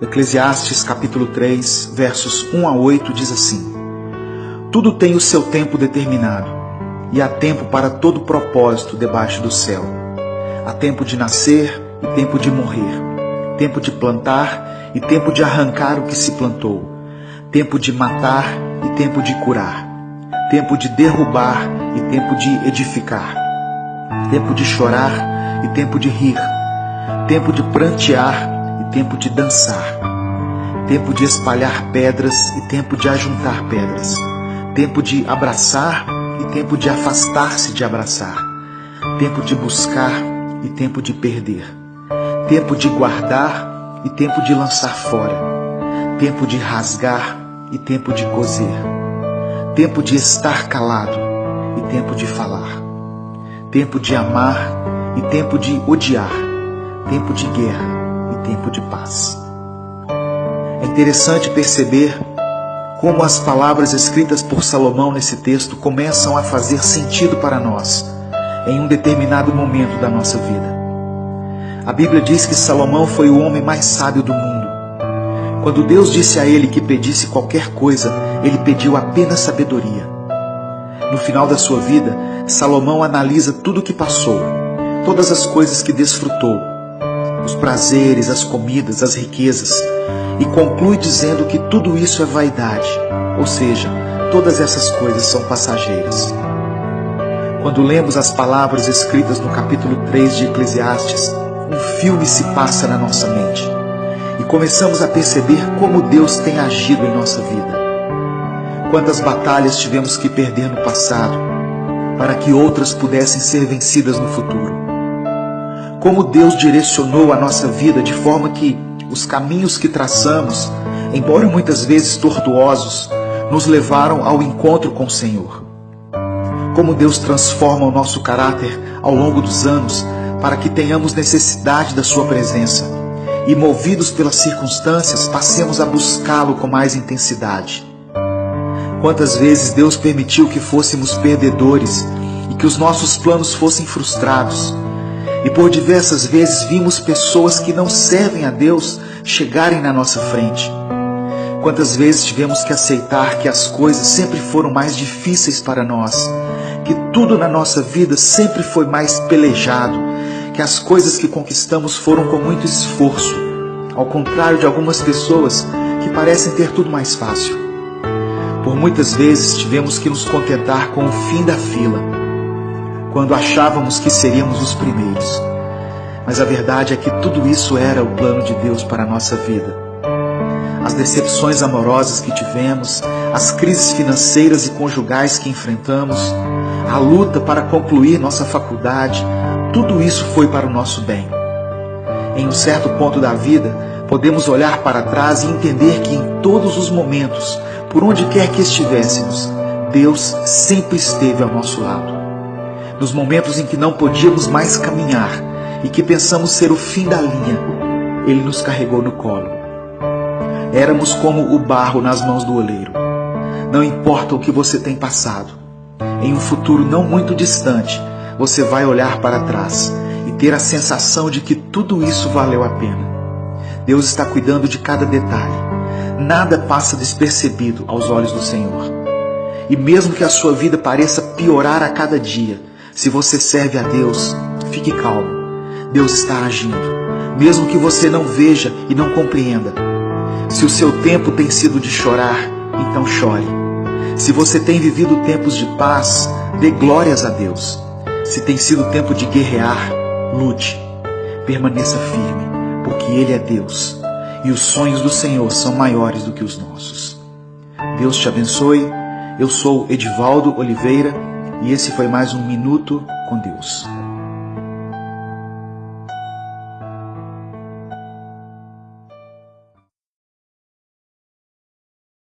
Eclesiastes capítulo 3, versos 1 a 8 diz assim: Tudo tem o seu tempo determinado, e há tempo para todo propósito debaixo do céu. Há tempo de nascer e tempo de morrer, tempo de plantar e tempo de arrancar o que se plantou, tempo de matar e tempo de curar, tempo de derrubar e tempo de edificar, tempo de chorar e tempo de rir, tempo de prantear e tempo de dançar, tempo de espalhar pedras e tempo de ajuntar pedras, tempo de abraçar e tempo de afastar-se de abraçar, tempo de buscar e tempo de perder, tempo de guardar e tempo de lançar fora, tempo de rasgar e tempo de coser, tempo de estar calado e tempo de falar, tempo de amar e tempo de odiar, tempo de guerra e tempo de paz. É interessante perceber como as palavras escritas por Salomão nesse texto começam a fazer sentido para nós em um determinado momento da nossa vida. A Bíblia diz que Salomão foi o homem mais sábio do mundo. Quando Deus disse a ele que pedisse qualquer coisa, ele pediu apenas sabedoria. No final da sua vida, Salomão analisa tudo o que passou, todas as coisas que desfrutou, os prazeres, as comidas, as riquezas, e conclui dizendo que tudo isso é vaidade, ou seja, todas essas coisas são passageiras. Quando lemos as palavras escritas no capítulo 3 de Eclesiastes, um filme se passa na nossa mente e começamos a perceber como Deus tem agido em nossa vida. Quantas batalhas tivemos que perder no passado para que outras pudessem ser vencidas no futuro. Como Deus direcionou a nossa vida de forma que os caminhos que traçamos, embora muitas vezes tortuosos, nos levaram ao encontro com o Senhor. Como Deus transforma o nosso caráter ao longo dos anos para que tenhamos necessidade da sua presença e, movidos pelas circunstâncias, passemos a buscá-lo com mais intensidade. Quantas vezes Deus permitiu que fôssemos perdedores e que os nossos planos fossem frustrados, e por diversas vezes vimos pessoas que não servem a Deus chegarem na nossa frente. Quantas vezes tivemos que aceitar que as coisas sempre foram mais difíceis para nós, que tudo na nossa vida sempre foi mais pelejado, que as coisas que conquistamos foram com muito esforço, ao contrário de algumas pessoas que parecem ter tudo mais fácil. Por muitas vezes tivemos que nos contentar com o fim da fila, quando achávamos que seríamos os primeiros. Mas a verdade é que tudo isso era o plano de Deus para a nossa vida. As decepções amorosas que tivemos, as crises financeiras e conjugais que enfrentamos, a luta para concluir nossa faculdade, tudo isso foi para o nosso bem. Em um certo ponto da vida, podemos olhar para trás e entender que em todos os momentos, por onde quer que estivéssemos, Deus sempre esteve ao nosso lado. Nos momentos em que não podíamos mais caminhar e que pensamos ser o fim da linha, Ele nos carregou no colo. Éramos como o barro nas mãos do oleiro. Não importa o que você tem passado, em um futuro não muito distante, você vai olhar para trás e ter a sensação de que tudo isso valeu a pena. Deus está cuidando de cada detalhe. Nada passa despercebido aos olhos do Senhor. E mesmo que a sua vida pareça piorar a cada dia, se você serve a Deus, fique calmo. Deus está agindo, mesmo que você não veja e não compreenda. Se o seu tempo tem sido de chorar, então chore. Se você tem vivido tempos de paz, dê glórias a Deus. Se tem sido tempo de guerrear, lute. Permaneça firme, porque Ele é Deus e os sonhos do Senhor são maiores do que os nossos. Deus te abençoe. Eu sou Edivaldo Oliveira e esse foi mais um Minuto com Deus.